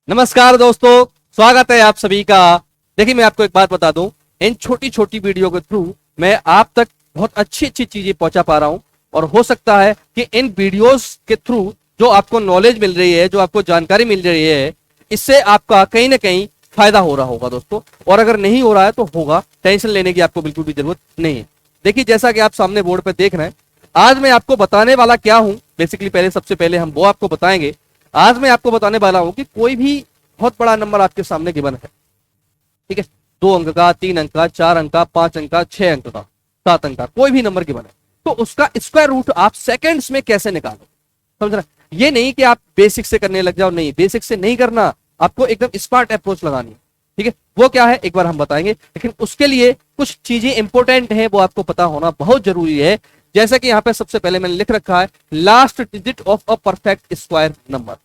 नमस्कार दोस्तों, स्वागत है आप सभी का। देखिए, मैं आपको एक बात बता दूं, इन छोटी छोटी वीडियो के थ्रू मैं आप तक बहुत अच्छी अच्छी चीजें पहुंचा पा रहा हूं। और हो सकता है कि इन वीडियोस के थ्रू जो आपको नॉलेज मिल रही है, जो आपको जानकारी मिल रही है, इससे आपका कहीं ना कहीं फायदा हो रहा होगा दोस्तों। और अगर नहीं हो रहा है तो होगा, टेंशन लेने की आपको बिल्कुल भी जरूरत नहीं है। देखिए, जैसा कि आप सामने बोर्ड पर देख रहे हैं, आज मैं आपको बताने वाला क्या हूं, बेसिकली पहले सबसे पहले हम वो आपको बताएंगे। आज मैं आपको बताने वाला हूं कि कोई भी बहुत बड़ा नंबर आपके सामने गिवन है, ठीक है, 2 अंक का, 3 अंक का, 4 अंक का, 5 अंक का, 6 अंक का, 7 अंक का, कोई भी नंबर गिवन है, तो उसका स्क्वायर रूट आप सेकंड्स में कैसे निकालो। समझ रहे? ये नहीं कि आप बेसिक से करने लग जाओ, नहीं, बेसिक से नहीं करना, आपको एकदम स्मार्ट अप्रोच लगानी है। ठीक है, वो क्या है एक बार हम बताएंगे, लेकिन उसके लिए कुछ चीजें इंपॉर्टेंट है, वो आपको पता होना बहुत जरूरी है। जैसा कि यहां पे सबसे पहले मैंने लिख रखा है, last digit of a perfect square number.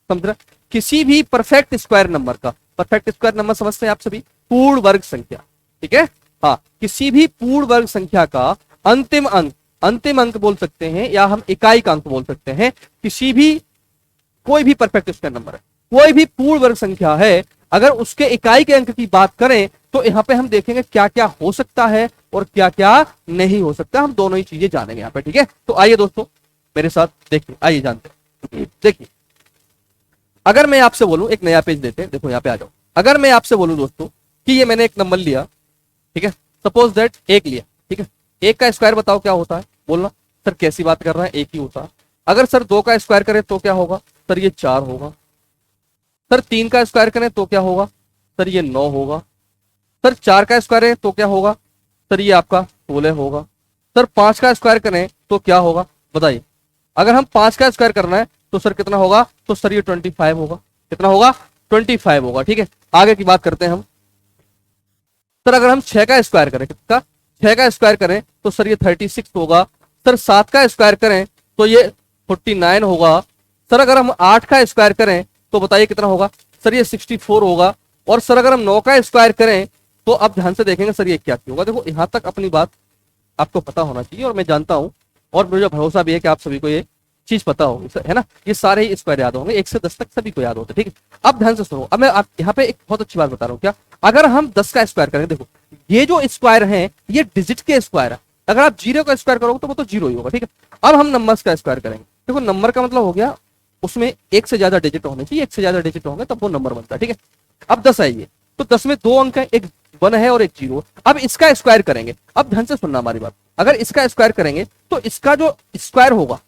समझ रहे? किसी भी परफेक्ट स्क्वायर नंबर का, परफेक्ट स्क्वायर नंबर समझते हैं आप सभी, पूर्ण वर्ग संख्या। ठीक है, हाँ, किसी भी पूर्ण वर्ग संख्या का अंतिम अंक, अंतिम अंक बोल सकते हैं या हम इकाई का अंक बोल सकते हैं, किसी भी, कोई भी परफेक्ट स्क्वायर नंबर है, कोई भी पूर्ण वर्ग संख्या है, अगर उसके इकाई के अंक की बात करें तो यहां पे हम देखेंगे क्या क्या हो सकता है और क्या क्या नहीं हो सकता। हम दोनों ही चीजें जानेंगे यहां पे। ठीक है, तो आइए दोस्तों मेरे साथ देखिए, आइए जानते हैं। देखिए, अगर मैं आपसे बोलूं, एक नया पेज देते हैं, देखो यहां पे आ जाओ। अगर मैं आपसे बोलूं दोस्तों कि ये मैंने एक नंबर लिया, ठीक है, सपोज दैट 1 लिया, ठीक है, 1 का स्क्वायर बताओ क्या होता है, बोलना। सर कैसी बात कर रहा है, 1 ही होता है। अगर सर 2 का स्क्वायर करें तो क्या होगा, सर ये 4 होगा। सर 3 का स्क्वायर करें तो क्या होगा, सर ये 9 होगा। सर 4 का स्क्वायर है तो क्या होगा, सर ये आपका 16 होगा। सर 5 का स्क्वायर करें तो क्या होगा, बताइए। अगर हम 5 का स्क्वायर करना है तो सर कितना होगा, तो सर ये 25 होगा। कितना होगा, 25 होगा। ठीक है, आगे की बात करते हैं हम। सर अगर हम 6 का स्क्वायर करें, कितना, 6 का स्क्वायर करें तो सर ये 36 होगा। सर 7 का स्क्वायर करें तो ये 49 होगा। सर अगर हम 8 का स्क्वायर करें तो बताइए कितना होगा, सर ये 64 होगा। और सर अगर हम 9 का स्क्वायर करें तो अब ध्यान से देखेंगे सर ये क्या होगा। देखो, यहां तक अपनी बात आपको पता होना चाहिए और मैं जानता हूं, और मुझे भरोसा भी है कि आप सभी को ये चीज पता होगी, है ना। ये सारे ही स्क्वायर याद होंगे, 1 से 10 तक सभी को याद होते हैं। ठीक है, अब ध्यान से सुनो, अब मैं आप यहाँ पे एक बहुत अच्छी बात बता रहा हूँ। क्या, अगर हम 10 का स्क्वायर करें, देखो ये जो स्क्वायर है ये डिजिट के स्क्वायर है। अगर आप 0 का स्क्वायर करोगे तो वो तो 0 ही होगा। ठीक है, अब हम नंबर्स का स्क्वायर करेंगे। देखो, नंबर का मतलब हो गया उसमें 1 से ज्यादा डिजिट होने चाहिए, 1 से ज्यादा डिजिट होंगे तब वो नंबर बनता है। ठीक है, अब 10 है ये, तो 10 में 2 अंक है, एक 1 है और एक 0। अब इसका स्क्वायर करेंगे, अब ध्यान से सुनना हमारी बात। अगर इसका स्क्वायर करेंगे तो इसका जो स्क्वायर होगा,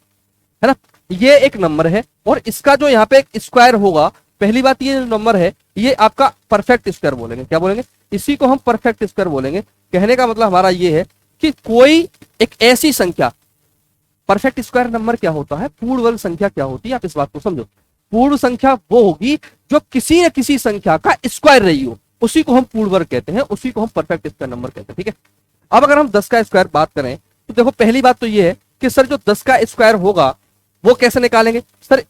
है ना, ये एक नंबर है, और इसका जो यहाँ पे एक स्क्वायर होगा, पहली बात ये जो नंबर है ये आपका परफेक्ट स्क्वायर बोलेंगे। क्या बोलेंगे, इसी को हम परफेक्ट स्क्वायर बोलेंगे। कहने का मतलब हमारा ये है कि कोई एक ऐसी संख्या, परफेक्ट स्क्वायर नंबर क्या होता है, पूर्ण वर्ग संख्या क्या होती है, आप इस बात को समझो। पूर्ण संख्या वो होगी जो किसी न किसी संख्या का स्क्वायर रही हो, उसी को हम पूर्ण वर्ग कहते हैं, उसी को हम परफेक्ट स्क्वायर नंबर कहते हैं। ठीक है, अब अगर हम 10 का स्क्वायर बात करें तो देखो, पहली बात तो ये है कि सर जो 10 का स्क्वायर होगा वो कैसे निकालेंगे। सर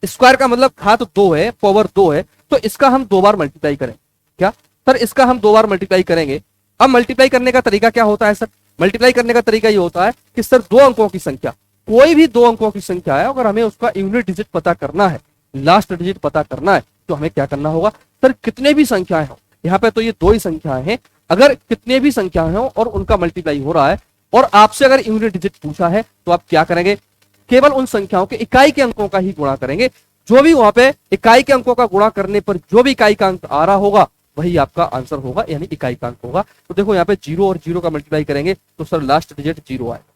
स्क्वायर का मतलब घात 2 है, पावर 2 है, तो इसका हम 2 बार मल्टीप्लाई करें। क्या सर, इसका हम 2 बार मल्टीप्लाई करेंगे। अब मल्टीप्लाई करने का तरीका क्या होता है सर, मल्टीप्लाई करने का तरीका ये होता है कि सर 2 अंकों की संख्या, कोई भी 2 अंकों की संख्या है, अगर हमें उसका यूनिट डिजिट पता करना है, लास्ट डिजिट पता करना है, तो हमें क्या करना होगा, सर कितने भी संख्याएं हो, यहाँ पे तो ये 2 ही संख्याएं हैं, अगर कितने भी संख्याएं हो और उनका मल्टीप्लाई हो रहा है और आपसे अगर यूनिट डिजिट पूछा है तो आप क्या करेंगे, केवल उन संख्याओं के इकाई के अंकों का ही गुणा करेंगे। जो भी वहां पे इकाई के अंकों का गुणा करने पर जो भी इकाई का अंक आ रहा होगा वही आपका आंसर होगा, यानी इकाई का अंक होगा। तो देखो यहाँ पे 0 और 0 का मल्टीप्लाई करेंगे तो सर लास्ट डिजिट 0 आएगा।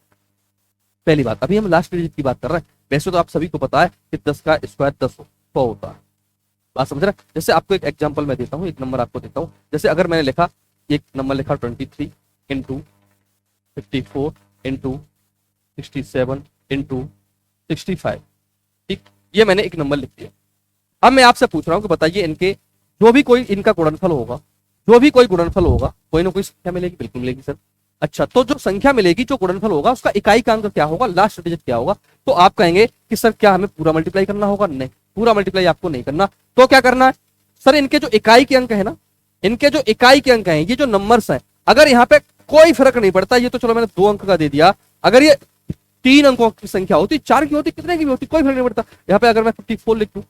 पहली बात, अभी हम लास्ट डिजिट की बात कर रहे हैं। वैसे तो आप सभी को पता है कि 10 का स्क्वायर 10 100 होता है। बात समझ रहे हैं? जैसे आपको एक एग्जांपल मैं देता हूँ, एक नंबर आपको देता हूँ। जैसे अगर मैंने लिखा, एक नंबर लिखा 23 इंटू 54 इंटू 67 इंटू 65। ठीक, ये मैंने एक नंबर लिख दिया। अब मैं आपसे पूछ रहा हूं कि बताइए, इनके जो भी कोई इनका गुणनफल होगा, जो भी कोई गुणनफल होगा, कोई ना कोई संख्या मिलेगी, बिल्कुल मिलेगी सर। अच्छा, तो जो संख्या मिलेगी, जो गुणनफल होगा, उसका इकाई का अंक क्या होगा, लास्ट डिजिट क्या होगा। तो आप कहेंगे कि सर क्या हमें पूरा मल्टीप्लाई करना होगा, नहीं, पूरा मल्टीप्लाई आपको नहीं करना। तो क्या करना है सर, इनके जो इकाई के अंक है ना, इनके जो इकाई के अंक हैं, ये जो नंबर्स हैं, अगर यहाँ पे कोई फर्क नहीं पड़ता, ये तो चलो मैंने 2 अंक का दे दिया, अगर ये 3 अंकों की संख्या होती, 4 की होती, कितने की भी होती, कोई फर्क नहीं पड़ता। यहाँ पे अगर मैं 54 लिख दूं,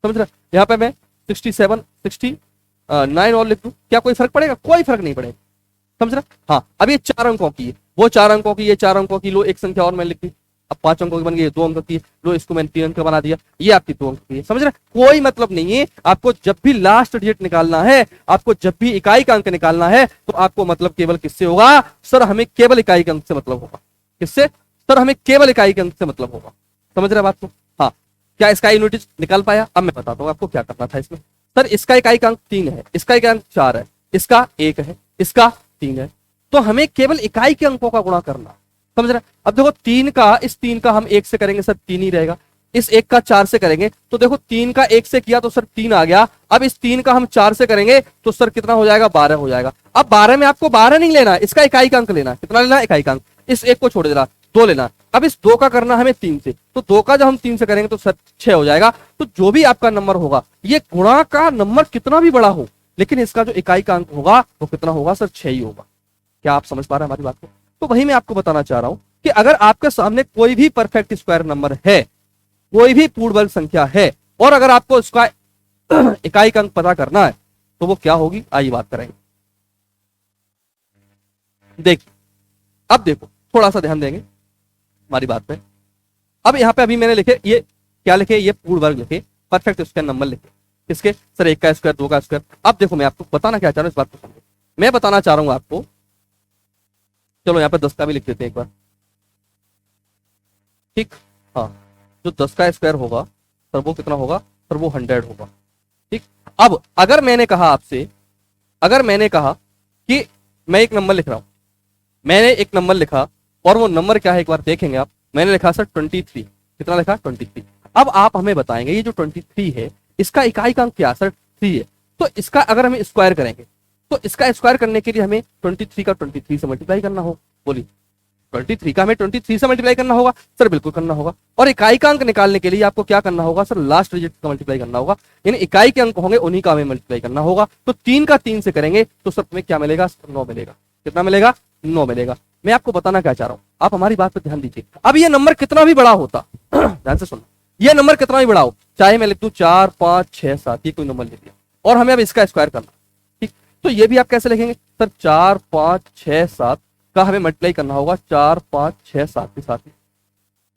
समझ रहा, यहाँ पे मैं 67, 69 और लिख दूं, क्या कोई फर्क पड़ेगा? कोई फर्क नहीं पड़ेगा, समझ रहा? हाँ, अब ये 4 अंकों की है, वो 4 अंकों की, ये 4 अंकों की, लो एक संख्या और मैं लिख दी, अब 5 अंकों की बन गई, 2 अंक की, लो इसको मैंने 3 अंक का बना दिया, ये आपकी 2 अंक की है, समझ रहे? कोई मतलब नहीं है, आपको जब भी लास्ट डिजिट निकालना है, आपको जब भी इकाई का अंक निकालना है, तो आपको मतलब केवल किससे होगा? सर हमें केवल इकाई के अंक से मतलब होगा। किससे? सर हमें केवल इकाई के अंक से मतलब होगा, समझ रहे बात को? हाँ, क्या इसका यूनिट निकाल पाया? अब मैं बताता हूँ आपको क्या करना था इसमें। सर इसका इकाई का अंक 3 है, इसका इकाई अंक 4 है, इसका 1 है, इसका 3 है, तो हमें केवल इकाई के अंकों का गुणा करना, समझ रहे? अब देखो 3 का, इस 3 का हम 1 से करेंगे सर 3 ही रहेगा, इस 1 का 4 से करेंगे तो देखो 3 का 1 से किया तो सर 3 आ गया, अब इस 3 का हम 4 से करेंगे तो सर कितना हो जाएगा? 12 हो जाएगा। अब 12 में आपको 12 नहीं लेना, इसका इकाई का अंक लेना, कितना लेना? इकाई का अंक। इस 1 को छोड़ देना, 2 लेना। अब इस 2 का करना हमें 3 से, तो 2 का जब हम 3 से करेंगे तो सर 6 हो जाएगा। तो जो भी आपका नंबर होगा, ये गुणा का नंबर कितना भी बड़ा हो, लेकिन इसका जो इकाई का अंक होगा वो कितना होगा? सर 6 ही होगा। क्या आप समझ पा रहे हैं हमारी बात को? तो वही मैं आपको बताना चाह रहा हूं कि अगर आपके सामने कोई भी परफेक्ट स्क्वायर नंबर है, कोई भी पूर्ण वर्ग संख्या है, और अगर आपको उसका इकाई का अंक पता करना है, तो वो क्या होगी? आइए बात करेंगे। देखिए, अब देखो, थोड़ा सा ध्यान देंगे हमारी बात पे। अब यहां पे अभी मैंने लिखे, ये क्या लिखे? ये पूर्ण वर्ग लिखे, परफेक्ट स्क्वायर नंबर लिखे, किसके? सर 1 का स्क्वायर, 2 का स्क्वायर। अब देखो मैं आपको बताना क्या चाह रहा हूं, इस बात को समझो। मैं बताना चाह रहा हूं आपको, चलो यहां पे 10 का भी लिख देते हैं एक बार, ठीक? हाँ, जो 10 का स्क्वायर होगा सर वो कितना होगा? सर वो 100 होगा, ठीक? अब अगर मैंने कहा आपसे, अगर मैंने कहा कि मैं एक नंबर लिख रहा हूं, मैंने एक नंबर लिखा, और वो नंबर क्या है एक बार देखेंगे आप। मैंने लिखा सर 23, कितना लिखा? 23। अब आप हमें बताएंगे ये जो 23 है, इसका इकाई का अंक क्या? सर 3 है। तो इसका अगर हमें स्क्वायर करेंगे, तो इसका स्क्वायर करने के लिए हमें 23 का 23 से मल्टीप्लाई करना हो। बोलिए, 23 का हमें 23 से मल्टीप्लाई करना होगा? सर बिल्कुल करना होगा। और इकाई का अंक निकालने के लिए आपको क्या करना होगा? सर लास्ट डिजिट का मल्टीप्लाई करना होगा, यानी इकाई के अंक होंगे उन्हीं का हमें मल्टीप्लाई करना होगा। तो 3 का 3 से करेंगे तो सर तुम्हें क्या मिलेगा? 9 मिलेगा। कितना मिलेगा? 9 मिलेगा। मैं आपको बताना क्या चाह रहा हूं, आप हमारी बात पर ध्यान दीजिए। अब ये नंबर कितना भी बड़ा होता, ध्यान से सुनो, ये नंबर कितना भी बड़ा हो, चाहे मैं लिख दूं 4, 5, 6, 7, ये कोई नंबर लिख दिया, और हमें अब इसका स्क्वायर करना, ठीक? तो ये भी आप कैसे लिखेंगे? सर 4, 5, 6, 7 का हमें मल्टीप्लाई करना होगा 4, 5, 6, 7 के साथ ही।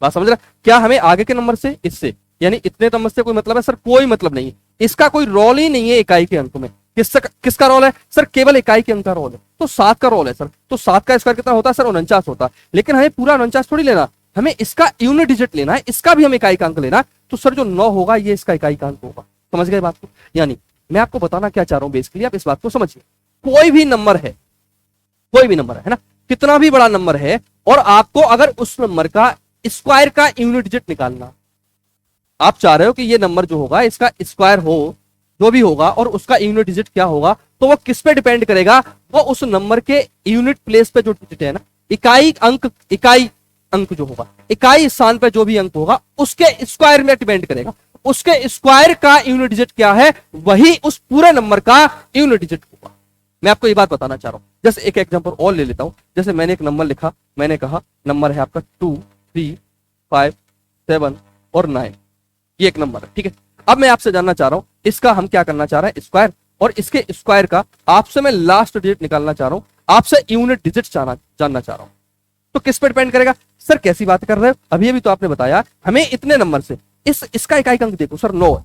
बात समझ रहे? क्या हमें आगे के नंबर से, इससे, यानी इतने नंबर से कोई मतलब है? सर कोई मतलब नहीं है, इसका कोई रोल ही नहीं है इकाई के अंक में। किसका रोल है? सर केवल इकाई के अंक का रोल है। तो 7 का रोल है सर, तो 7 का स्क्वायर कितना होता है? सर 49 होता है। लेकिन हमें पूरा 49 थोड़ी लेना, हमें इसका यूनिट डिजिट लेना है, इसका भी हमें इकाई का अंक लेना है। तो सर जो 9 होगा ये इसका इकाई का अंक होगा। समझ गए बात को? यानी मैं आपको बताना क्या चाह रहा हूं बेसिकली, आप इस बात को समझिए। कोई भी नंबर है, कोई भी नंबर है ना, कितना भी बड़ा नंबर है, और आपको अगर उस नंबर का स्क्वायर का यूनिट डिजिट निकालना, आप चाह रहे हो कि ये नंबर जो होगा इसका स्क्वायर हो, जो भी होगा, और उसका यूनिट डिजिट क्या होगा, तो वो किस पे डिपेंड करेगा? वो उस नंबर के यूनिट प्लेस पे जो डिजिट है ना, इकाई अंक जो होगा, इकाई स्थान पे जो भी अंक होगा उसके स्क्वायर में डिपेंड करेगा। उसके स्क्वायर का यूनिट डिजिट क्या है, वही उस पूरे नंबर का यूनिट डिजिट होगा। मैं आपको ये बात बताना चाह रहा हूं। जैसे एक एग्जांपल और ले लेता हूं। जैसे मैंने एक नंबर लिखा, मैंने कहा नंबर है आपका 2, 3, 5, 7 और 9, ये एक नंबर है, ठीक है? अब मैं आपसे जानना चाह रहा हूं इसका हम क्या करना चाह रहे हैं? स्क्वायर। और इसके स्क्वायर का आपसे मैं लास्ट डिजिट निकालना चाह रहा हूं, आपसे यूनिट डिजिट जानना चाह रहा हूं। तो किस पे डिपेंड करेगा? सर कैसी बात कर रहे हो, अभी अभी तो आपने बताया हमें इतने नंबर से इसका इकाई अंक देखो सर 9 है।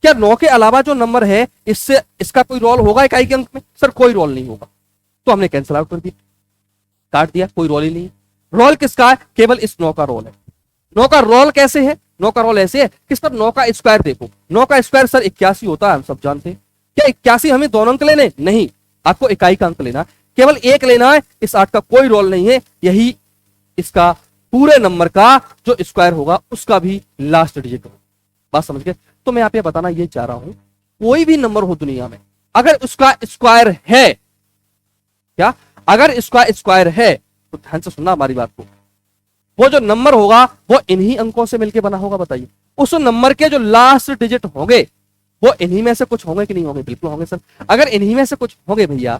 क्या 9 के अलावा जो नंबर है इससे इसका कोई रोल होगा इकाई के अंक में? सर कोई रोल नहीं होगा। तो हमने कैंसिल आउट कर दिया, काट दिया, कोई रोल ही नहीं है। रोल किसका है? केवल इस 9 का रोल है। 9 का रोल कैसे है? 9 का रोल ऐसे है कि सर 9 का स्क्वायर देखो, 9 का स्क्वायर सर 81 होता है, हम सब जानते हैं। क्या 81 हमें दोनों अंक लेने? नहीं, आपको इकाई का अंक लेना, केवल एक लेना है। इस 8 का कोई रोल नहीं है, यही इसका पूरे नंबर का जो स्क्वायर होगा उसका भी लास्ट डिजिट होगा। बात समझ गए? तो मैं आप ये बताना ये चाह रहा हूं, कोई भी नंबर हो दुनिया में, अगर उसका स्क्वायर है, क्या अगर इसका स्क्वायर है, तो ध्यान से सुनना हमारी बात को, वो जो नंबर होगा वो इन्हीं अंकों से मिलकर बना होगा। बताइए, उस नंबर के जो लास्ट डिजिट होंगे वो इन्हीं में से कुछ होंगे कि नहीं होंगे? बिल्कुल होंगे सर। अगर इन्हीं में से कुछ होंगे भैया,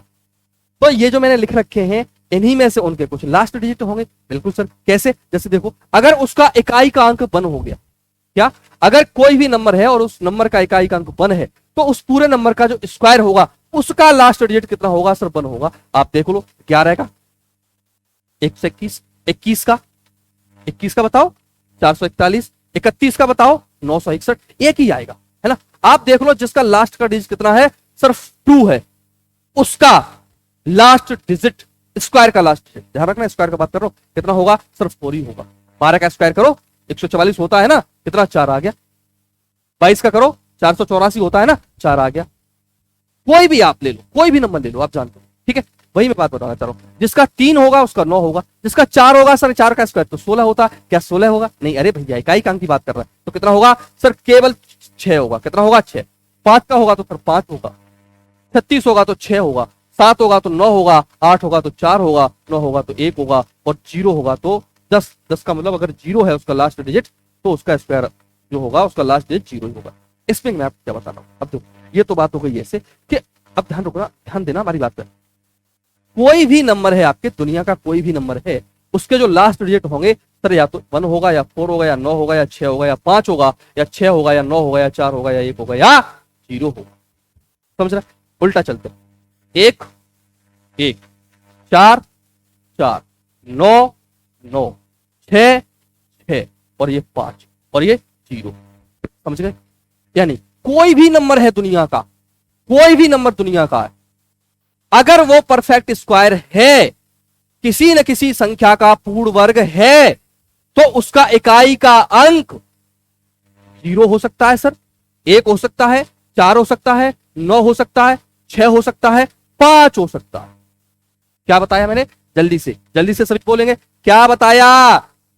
तो ये जो मैंने लिख रखे हैं इन्हीं में से उनके कुछ लास्ट डिजिट होंगे। बिल्कुल सर। कैसे? जैसे देखो, अगर उसका इकाई का अंक 1 हो गया, क्या अगर कोई भी नंबर है और उस नंबर का इकाई का अंक 1 है, तो उस पूरे नंबर का जो स्क्वायर होगा उसका लास्ट डिजिट कितना होगा सर? 1 होगा। आप देख लो क्या रहेगा? 121, 21 का बताओ 441, 31 का बताओ 961, एक ही आएगा, है ना। आप देख लो जिसका लास्ट का डिजिट कितना है? सिर्फ 2 है, उसका लास्ट डिजिट, स्क्वायर का लास्ट डिजिट, ध्यान रखना स्क्वायर का बात कर रहा हूं, कितना होगा? सिर्फ 4 ही होगा। 12 का स्क्वायर करो 144 होता है ना, कितना? 4 आ गया। 22 का करो 484 होता है ना, 4 आ गया। कोई भी आप ले लो, कोई भी नंबर ले लो, आप जानते हो, ठीक है। वही मैं बात बताना चाह रहा हूं, जिसका 3 होगा उसका 9 होगा, जिसका 4 होगा सर 4 का स्क्वायर तो 16 होता है, क्या 16 होगा? नहीं, अरे भैया इकाई का अंक की बात कर रहा है, तो कितना होगा सर? केवल 6 होगा। कितना होगा? 6। 5 का होगा तो फिर 5 होगा, 36 होगा तो 6 होगा, 7 होगा तो 9 होगा, 8 होगा तो 4 होगा, 9 होगा तो 1 होगा, और 0 होगा तो 10। 10 का मतलब अगर 0 है उसका लास्ट डिजिट, तो उसका स्क्वायर जो होगा उसका लास्ट डिजिट 0 ही होगा। इसमें मैं आपको क्या बता रहा हूं, अब देखो ये तो बात हो गई ऐसे कि अब ध्यान रखना, ध्यान देना हमारी बात पर। कोई भी नंबर है आपके, दुनिया का कोई भी नंबर है, उसके जो लास्ट डिजिट होंगे सर या तो 1 होगा या 4 होगा या 9 होगा या 6 होगा या 5 होगा या 6 होगा या 9 होगा या 4 होगा या 1 होगा या 0 होगा। समझ रहे? उल्टा चलते, 1 1, 4 4, 9 9, 6 6, और ये 5 और ये 0। समझ गए? यानी कोई भी नंबर है दुनिया का, कोई भी नंबर दुनिया का है, अगर वो परफेक्ट स्क्वायर है, किसी न किसी संख्या का पूर्ण वर्ग है, तो उसका इकाई का अंक 0 हो सकता है सर, 1 हो सकता है, 4 हो सकता है, 9 हो सकता है, 6 हो सकता है, 5 हो सकता है। क्या बताया मैंने? जल्दी से सभी बोलेंगे क्या बताया?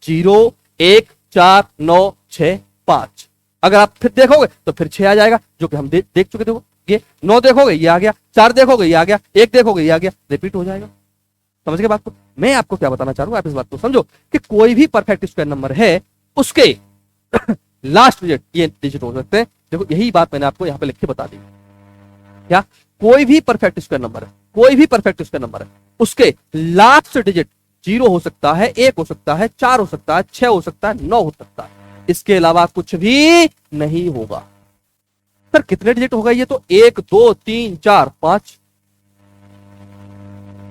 0 1 4 9 6 5। अगर आप फिर देखोगे तो फिर 6 आ जाएगा, जो कि हम देख चुके थे। ये 9 देखोगे ये आ गया, 4 देखोगे ये आ गया, 1 देखोगे ये आ गया, रिपीट हो जाएगा। समझ गए बात को? मैं आपको क्या बताना चाह रहा हूं, आप इस बात को समझो कि कोई भी परफेक्ट स्क्वायर नंबर है, उसके लास्ट डिजिट ये डिजिट हो सकते हैं। देखो यही बात मैंने आपको यहां पे लिख के बता दी। क्या? कोई भी परफेक्ट स्क्वायर नंबर है, कोई भी परफेक्ट स्क्वायर नंबर है, उसके लास्ट डिजिट 0 हो सकता है, 1 हो सकता है, 4 हो सकता है, 6 हो सकता है, 9 हो सकता है, इसके अलावा कुछ भी नहीं होगा। सर कितने डिजिट होगा ये? तो 1 2 3 4 5,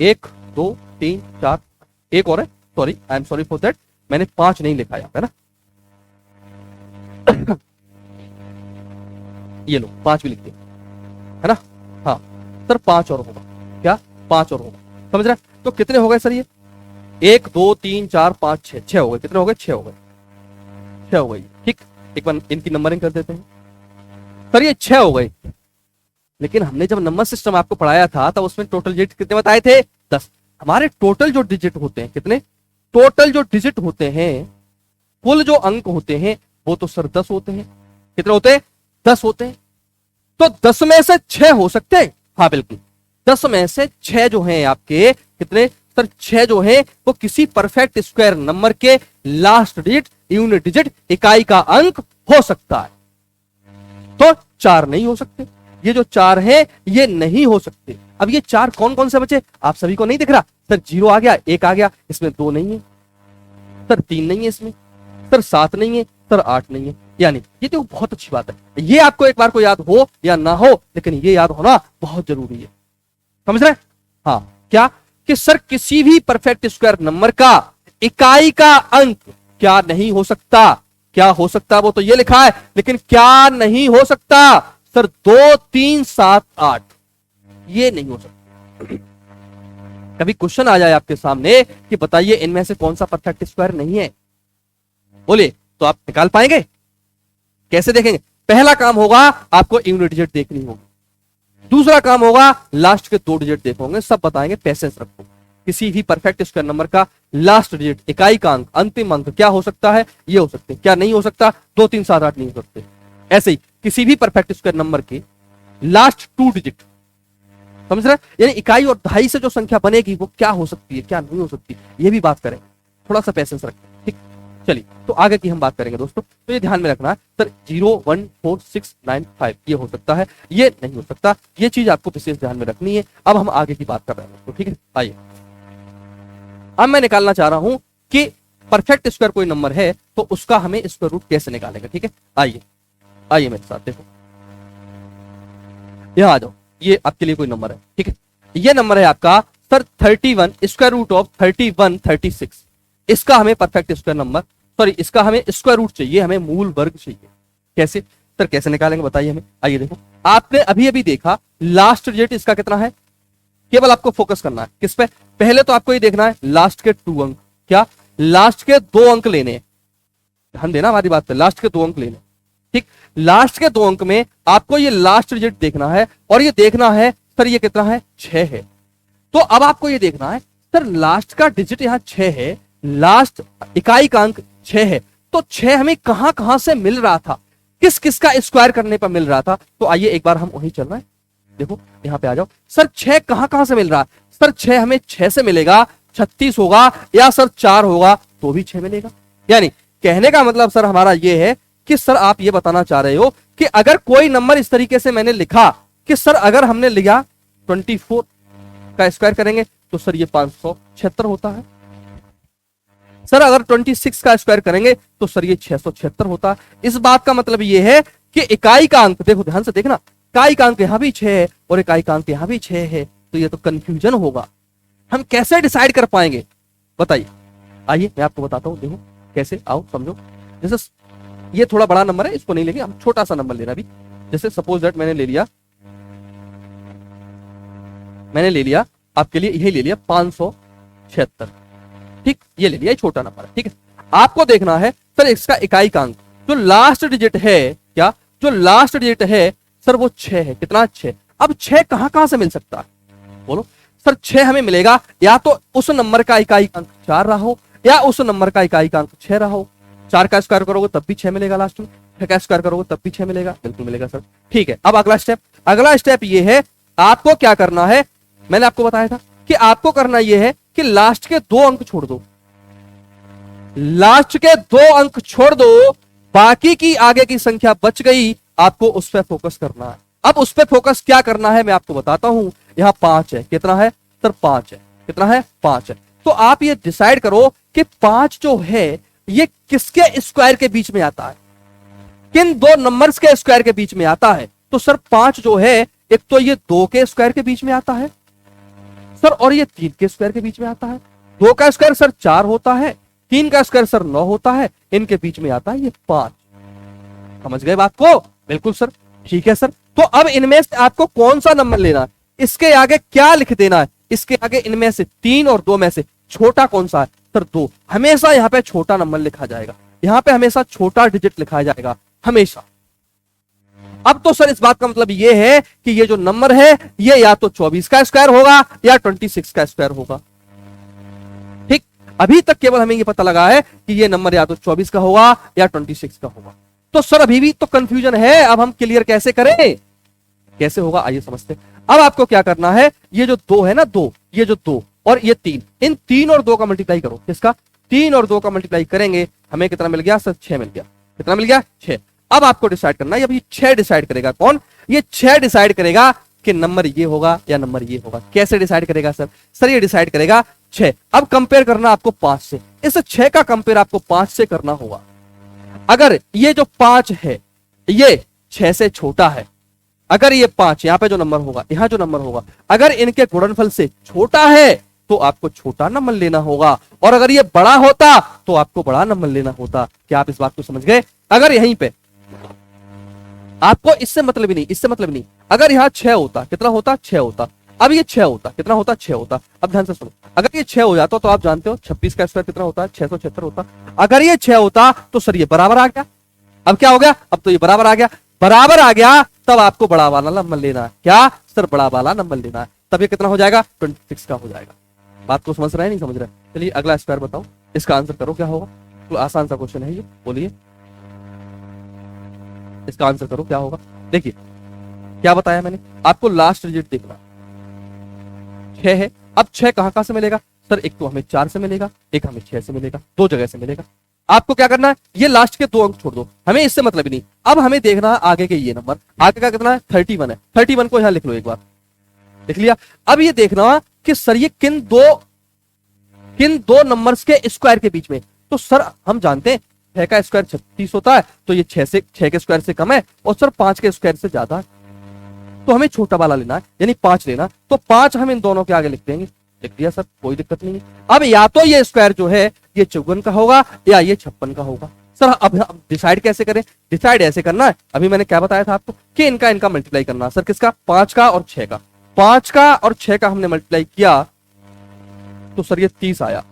1 2 3 4, एक और है, sorry I am sorry for that, मैंने 5 नहीं लिखा है ना। ये लो 5 भी लिख दिया है ना। हाँ सर 5 और होगा, क्या? 5 और होगा। समझ रहे? तो कितने हो गए सर ये? 1 2 3 4 5 6, 6 हो गए। कितने हो गए? 6 हो गए, 6 हो गई। ठीक, एक बार इनकी नंबरिंग कर देते हैं। सर ये 6 हो गए, लेकिन हमने जब नंबर सिस्टम आपको पढ़ाया था तब उसमें टोटल डिजिट कितने बताए थे? 10। हमारे टोटल जो डिजिट होते हैं कितने? टोटल जो डिजिट होते हैं, कुल जो अंक होते हैं, वो तो सर 10 होते हैं। कितने होते हैं? 10 होते हैं। तो 10 में से 6 हो सकते हैं। हाँ बिल्कुल, 10 में से 6 जो हैं आपके, कितने सर? 6 जो है वो किसी परफेक्ट स्क्वायर नंबर के लास्ट डिजिट, यूनिट डिजिट, इकाई का अंक हो सकता है। तो 4 नहीं हो सकते, ये जो 4 है ये नहीं हो सकते। अब ये 4 कौन कौन से बचे? आप सभी को नहीं दिख रहा? सर 0 आ गया, 1 आ गया, इसमें 2 नहीं है सर, 3 नहीं है इसमें सर, 7 नहीं है सर, 8 नहीं है। यानी ये तो बहुत अच्छी बात है, ये आपको एक बार को याद हो या ना हो, लेकिन ये याद होना बहुत जरूरी है। समझ रहे? हाँ, क्या कि सर किसी भी परफेक्ट स्क्वायर नंबर का इकाई का अंक क्या नहीं हो सकता? क्या हो सकता वो तो ये लिखा है, लेकिन क्या नहीं हो सकता सर? 2 3 7 8 ये नहीं हो सकता। कभी क्वेश्चन आ जाए आपके सामने कि बताइए इनमें से कौन सा परफेक्ट स्क्वायर नहीं है, बोले तो आप निकाल पाएंगे? कैसे देखेंगे? पहला काम होगा आपको यूनिट डिजिट देखनी होगी, दूसरा काम होगा लास्ट के 2 डिजिट देखोगे, सब बताएंगे, पैसेंस रखो। किसी भी परफेक्ट स्क्वायर नंबर का लास्ट डिजिट, इकाई का अंक, अंतिम अंक क्या हो सकता है? ये हो सकते हैं। क्या नहीं हो सकता? 2 3 7 8 नहीं हो सकते। ऐसे ही किसी भी परफेक्ट स्क्वायर नंबर के लास्ट 2 डिजिट, समझ रहे? यानी इकाई और दहाई से जो संख्या बनेगी वो क्या हो सकती है, क्या नहीं हो सकती, ये भी बात करें। थोड़ा सा पैसेंस रखें, ठीक। चलिए तो आगे की हम बात करेंगे दोस्तों। तो ये ध्यान में रखना सर 0 1 4 6 9 5 ये हो सकता है, ये नहीं हो सकता, ये चीज आपको विशेष ध्यान में रखनी है। अब हम आगे की बात कर रहे हैं दोस्तों, ठीक है। आइए अब मैं निकालना चाह रहा हूं कि परफेक्ट स्क्वायर कोई नंबर है तो उसका हमें स्क्वायर रूट कैसे निकालेंगे, ठीक है। आइए आइए मेरे साथ देखो। यहाँ आ जाओ, ये आपके लिए कोई नंबर है, ठीक है, ये नंबर है आपका सर 31 स्क्वायर रूट ऑफ 31 36। इसका हमें परफेक्ट स्क्वायर नंबर, सॉरी इसका हमें स्क्वायर रूट चाहिए, हमें मूल वर्ग चाहिए। कैसे सर, कैसे निकालेंगे बताइए हमें। आइए देखो, आपने अभी अभी देखा लास्ट डिजिट इसका कितना है, केवल आपको फोकस करना है किस पे, पहले तो आपको ये देखना है लास्ट के 2 अंक, क्या लास्ट के 2 अंक लेने, ध्यान देना हमारी बात पे, लास्ट के 2 अंक लेने, ठीक। लास्ट के 2 अंक में आपको ये लास्ट डिजिट देखना है और ये देखना है सर ये कितना है, 6 है। तो अब आपको ये देखना है सर लास्ट का डिजिट यहां 6 है, लास्ट इकाई का अंक 6 है, तो 6 हमें कहां कहां से मिल रहा था, किस किस का स्क्वायर करने पर मिल रहा था। तो आइए एक बार हम वहीं चल रहे हैं, देखो यहां पे आ जाओ। सर 6 कहां कहां से मिल रहा है, सर 6 हमें 6 से मिलेगा, 36 होगा, या सर 4 होगा तो भी 6 मिलेगा। यानी कहने का मतलब सर हमारा ये है कि सर आप ये बताना चाह रहे हो कि अगर कोई नंबर इस तरीके से मैंने लिखा कि सर अगर हमने लिया 24 का स्क्वायर करेंगे तो सर ये 576 होता है, सर अगर 26 का स्क्वायर करेंगे तो सर ये 676 होता है। इस बात का मतलब ये है कि इकाई का अंक, देखो ध्यान से देखना, इकाई का अंक यहां भी 6 है और इकाई का अंक यहां भी 6 है, तो ये तो कंफ्यूजन होगा, हम कैसे डिसाइड कर पाएंगे बताइए। आइए मैं आपको बताता हूं, देखो कैसे, आओ समझो। जैसे ये थोड़ा बड़ा नंबर है, इसको नहीं लेंगे, हम छोटा सा नंबर ले रहे हैं अभी। जैसे सपोज दैट मैंने ले लिया आपके लिए, यही ले लिया 576, ठीक, ये ले लिया, छोटा नंबर है, ठीक है। आपको देखना है सर इसका इकाई का अंक जो लास्ट डिजिट है, क्या जो लास्ट डिजिट है सर वो 6 है, कितना 6। अब 6 कहां कहां से मिल सकता है बोलो, सर 6 हमें मिलेगा या तो उस नंबर का इकाई अंक 4 रहा हो, या उस नंबर का इकाई का अंक 6 रहा हो। 4 का स्क्वायर करोगे तब भी 6 मिलेगा, लास्ट में 6 का स्क्वायर करोगे तब भी 6 मिलेगा, बिल्कुल मिलेगा सर, ठीक है। अब अगला स्टेप ये है, आपको क्या करना है, मैंने आपको बताया था कि आपको करना यह है कि लास्ट के 2 अंक छोड़ दो, लास्ट के 2 अंक छोड़ दो, बाकी की आगे की संख्या बच गई, आपको उस पर फोकस करना है। अब उस पर फोकस क्या करना है मैं आपको बताता हूं। यहां 5 है, कितना है सर 5 है, कितना है 5 है। तो आप ये डिसाइड करो कि 5 जो है ये किसके स्क्वायर के बीच में आता है, किन 2 नंबर्स के स्क्वायर के बीच में आता है। तो सर 5 जो है एक तो ये 2 के स्क्वायर के बीच में आता है सर, और ये 3 के स्क्वायर के बीच में आता है। 2 का स्क्वायर सर 4 होता है, 3 का स्क्वायर सर 9 होता है, इनके बीच में आता है ये 5। समझ गए बात को, बिल्कुल सर, ठीक है सर। तो अब इनमें से आपको कौन सा नंबर लेना है, इसके आगे क्या लिख देना है, इसके आगे इनमें से 3 और 2 में से छोटा कौन सा है सर 2। हमेशा यहां पे छोटा नंबर लिखा जाएगा, यहां पे हमेशा छोटा डिजिट लिखा जाएगा हमेशा। अब तो सर इस बात का मतलब ये है कि ये जो नंबर है ये या तो 24 का स्क्वायर होगा या 26 का स्क्वायर होगा, ठीक। अभी तक केवल हमें ये पता लगा है कि ये नंबर या तो 24 का होगा या 26 का होगा। तो सर अभी भी तो कंफ्यूजन है, अब हम क्लियर कैसे करें, कैसे होगा आइए समझते। अब आपको क्या करना है, ये जो 2 है ना, 2, ये जो 2 और ये 3, इन 3 और 2 का मल्टीप्लाई करो, किसका 3 और 2 का मल्टीप्लाई करेंगे, हमें कितना मिल गया सर 6 मिल गया, कितना मिल गया 6। अब आपको डिसाइड करना है, अब ये 6 डिसाइड करेगा कौन, ये 6 डिसाइड करेगा कि नंबर ये होगा या नंबर ये होगा। कैसे डिसाइड करेगा सर, सर ये डिसाइड करेगा 6। अब कंपेयर करना आपको 5 से, इस 6 का कंपेयर आपको 5 से करना होगा। अगर ये जो 5 है ये 6 से छोटा है, अगर ये 5 यहां पे जो नंबर होगा, यहां जो नंबर होगा, अगर इनके गुणनफल से छोटा है तो आपको छोटा नंबर लेना होगा, और अगर ये बड़ा होता तो आपको बड़ा नंबर लेना होता। क्या आप इस बात को समझ गए। अगर यहीं पे आपको इससे मतलब ही नहीं, इससे मतलब नहीं, अगर यहां 6 होता, कितना होता 6 होता, अब ये 6 होता, कितना होता 6 होता। अब ध्यान से सुनो, अगर ये 6 हो जाता तो आप जानते हो 26 का स्क्वायर कितना होता है 676 होता। अगर ये 6 होता तो सर ये बराबर आ गया, अब क्या हो गया, अब तो ये बराबर आ गया, बराबर आ गया तब आपको बड़ा वाला नंबर लेना है। क्या सर बड़ा वाला नंबर लेना है, तब ये कितना हो जाएगा 26 का हो जाएगा। बात को समझ रहे हैं नहीं समझ रहे। चलिए अगला स्क्वायर बताओ, इसका आंसर करो क्या होगा। तो आसान सा क्वेश्चन है ये, बोलिए इसका आंसर करो क्या होगा। देखिए क्या बताया मैंने आपको, लास्ट डिजिट देखना 6 है। अब 6 कहां कहां से मिलेगा सर, एक तो हमें 4 से मिलेगा, एक हमें 6 से मिलेगा, 2 जगह से मिलेगा। आपको क्या करना है, ये लास्ट के 2 अंक छोड़ दो, हमें इससे मतलब ही नहीं। अब हमें देखना है आगे के ये नंबर, आगे का कितना है 31 है, 31 को यहां लिख लो, एक बार लिख लिया। अब ये देखना कि सर ये किन दो नंबर्स के स्क्वायर के बीच में। तो सर हम जानते हैं 6 का स्क्वायर 36 होता है, तो ये 6 के स्क्वायर से कम है, और सर 5 के स्क्वायर से ज्यादा है। तो हमें छोटा वाला लेना है, यानी 5 लेना। तो 5 हम इन दोनों के आगे लिख देंगे। लिख दिया सर, कोई दिक्कत नहीं है। अब या तो ये स्क्वायर जो है ये 54 का होगा या ये 56 का होगा। सर अब डिसाइड कैसे करें? डिसाइड ऐसे करना है, अभी मैंने क्या बताया था आपको कि इनका मल्टीप्लाई करना है। सर किसका? 5 का और 6 का। 5 का और 6 का हमने मल्टीप्लाई किया तो सर ये 30 आया।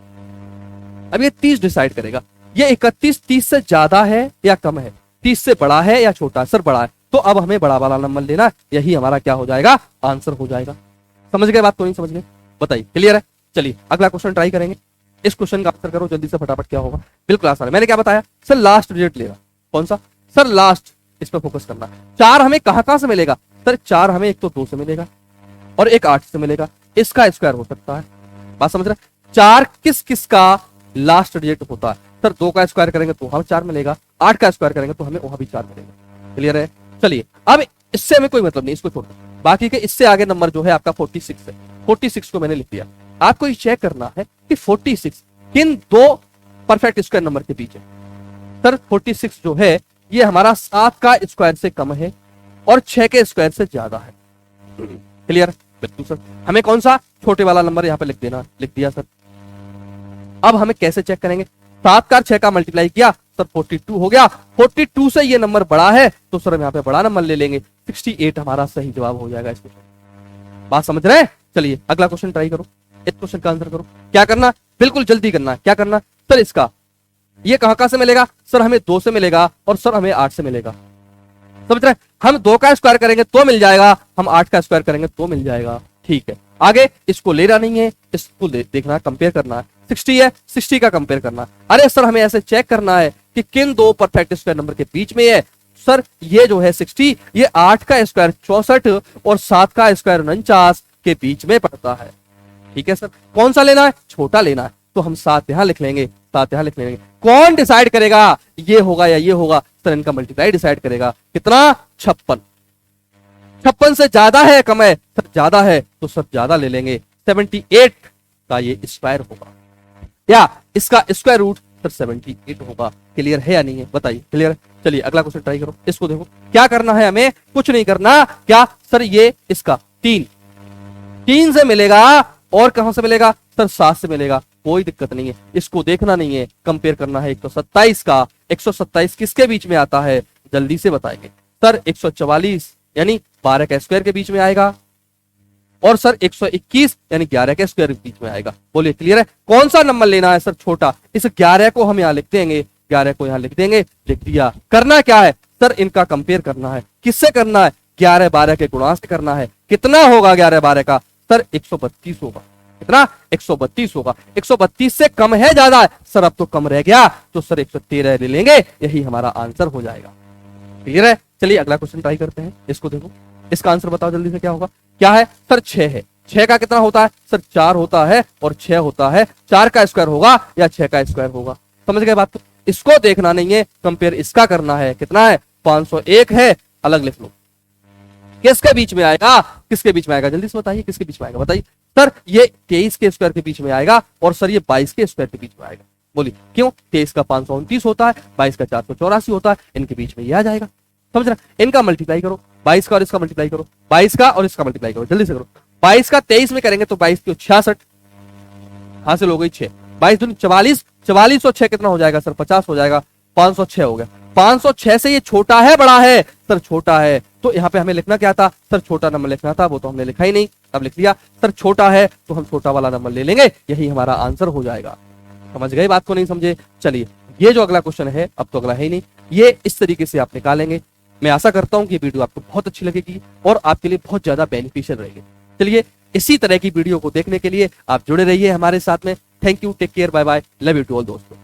अब ये 30 डिसाइड करेगा, ये 31 30 से ज्यादा है या कम है, 30 से बड़ा है या छोटा है? सर बड़ा है। तो अब हमें बड़ा वाला नंबर लेना है, यही हमारा क्या हो जाएगा? आंसर हो जाएगा। समझ गए बात? तो नहीं समझ गए? बताइए, क्लियर है? चलिए अगला क्वेश्चन ट्राई करेंगे। इस क्वेश्चन का आंसर करो जल्दी से फटाफट। क्या होगा? बिल्कुल आसान है। मैंने क्या बताया? सर लास्ट डिजिट लेगा। कौन सा? सर लास्ट, इस पर फोकस करना। 4 हमें कहां से मिलेगा? सर 4 हमें एक तो 2 से मिलेगा और एक 8 से मिलेगा। इसका स्क्वायर हो सकता है। बात समझ रहे? 4 किस किस का लास्ट डिजिट होता है? सर 2 का स्क्वायर करेंगे तो वहां 4 मिलेगा, 8 का स्क्वायर करेंगे तो हमें वहां भी 4 मिलेगा। क्लियर है? चलिए अब इससे हमें कोई मतलब नहीं, इसको छोड़ दो। बाकी के इससे आगे नंबर जो है आपका 46 है। 46 को मैंने लिख दिया। आपको ये चेक करना है कि 46 किन दो परफेक्ट स्क्वायर नंबर के बीच है। सर 46 जो है ये हमारा 7 का स्क्वायर से कम है और 6 के स्क्वायर से ज्यादा है। क्लियर? बिल्कुल सर। हमें कौन सा छोटे वाला नंबर यहाँ पे लिख देना। लिख दिया सर। अब हमें कैसे चेक करेंगे? 7 का 6 का मल्टीप्लाई किया सर 42 हो गया। 42 से ये नंबर बड़ा है तो सर हम यहाँ पे बड़ा नंबर ले लेंगे। 68 हमारा सही जवाब हो जाएगा इसमें। बात समझ रहे हैं? चलिए अगला क्वेश्चन ट्राई करो। इस क्वेश्चन का आंसर करो। क्या करना? बिल्कुल जल्दी करना। क्या करना? सर इसका ये कहां से मिलेगा? सर हमें 2 से मिलेगा और सर हमें 8 से मिलेगा। समझ रहे हैं? हम 2 का स्क्वायर करेंगे तो मिल जाएगा, हम 8 का स्क्वायर करेंगे तो मिल जाएगा। ठीक है, आगे इसको लेना नहीं है, इसको देखना है, कंपेयर करना है। 60 है, 60 का कंपेयर करना है। अरे सर हमें ऐसे चेक करना है कि किन दो परफेक्ट स्क्वायर नंबर के बीच में है। सर ये जो है 60 ये 8 का स्क्वायर 64 और 7 का स्क्वायर 49 के बीच में पड़ता है। ठीक है सर, कौन सा लेना है? छोटा लेना है। तो हम 7 यहां लिख लेंगे, 7 यहां लिख लेंगे। कौन डिसाइड करेगा ये होगा या ये होगा? सर इनका मल्टीप्लाई डिसाइड करेगा। कितना? 56। 56 से ज्यादा है कम है? सर ज्यादा है तो सर ज्यादा ले लेंगे। 78 का ये स्क्वायर होगा या इसका स्क्वायर रूट सर 78 होगा। क्लियर है या नहीं है? बताइए। क्लियर है? चलिए अगला क्वेश्चन ट्राई करो। इसको देखो क्या करना है हमें? कुछ नहीं करना। क्या? सर ये इसका 3 से मिलेगा और कहां से मिलेगा? सर 7 से मिलेगा। कोई दिक्कत नहीं है, इसको देखना नहीं है, कंपेयर करना है 127 का। 127 किसके बीच में आता है? जल्दी से बताएंगे। सर 144 यानी 12 का स्क्वायर के बीच में आएगा और सर 121 यानी 11 के स्क्वायर के बीच में आएगा। बोलिए क्लियर है? कौन सा नंबर लेना है? सर छोटा। इस 11 को हम यहां लिख देंगे, 11 को यहां लिख देंगे। लिख दिया। करना क्या है? सर इनका कंपेयर करना है। किससे करना है? 11 12 के गुणा से करना है। कितना होगा 11 12 का? सर 132 होगा। कितना? 132 होगा। 132 से कम है ज्यादा है? सर अब तो कम रह गया तो सर 113 ले लेंगे, यही हमारा आंसर हो जाएगा। क्लियर है? चलिए अगला क्वेश्चन ट्राई करते हैं। इसको देखो, इसका आंसर बताओ जल्दी से। क्या होगा? क्या है? सर 6 है। 6 का कितना होता है? सर 4 होता है और 6 होता है। 4 का स्क्वायर होगा या 6 का स्क्वायर होगा? समझ गए बात? इसको देखना नहीं है, कंपेयर इसका करना है। कितना है? 501 है। अलग लिख लो। किसके बीच में आएगा? किसके बीच में आएगा? जल्दी से बताइए किसके बीच में आएगा? बताइए। सर ये 23 के स्क्वायर के बीच में आएगा और सर ये 22 के स्क्वायर के बीच में आएगा। बोलिए क्यों? 23 का 529 होता है, 22 का 484 होता है, इनके बीच में ये आ जाएगा। समझ रहे? इनका मल्टीप्लाई करो, 22 का और इसका मल्टीप्लाई करो, 22 का और इसका मल्टीप्लाई करो। जल्दी से करो। 22 का 23 में करेंगे तो 22 की 66 हासिल हो गई। 6 22 दूनी 44, 44 और 6 कितना हो जाएगा? सर 50 हो जाएगा। 506 हो गया। 506 से ये छोटा है बड़ा है? सर छोटा है। तो यहाँ पे हमें लिखना क्या था? सर छोटा नंबर लिखना था, वो तो हमने लिखा ही नहीं, अब लिख लिया। सर छोटा है तो हम छोटा वाला नंबर ले लेंगे, यही हमारा आंसर हो जाएगा। समझ गए बात को? नहीं समझे? चलिए ये जो अगला क्वेश्चन है, अब तो अगला है ही नहीं, ये इस तरीके से आप निकालेंगे। मैं आशा करता हूं कि ये वीडियो आपको बहुत अच्छी लगेगी और आपके लिए बहुत ज्यादा बेनिफिशियल रहेगी। चलिए इसी तरह की वीडियो को देखने के लिए आप जुड़े रहिए हमारे साथ में। Thank you, take care, bye bye, love you to all दोस्तों।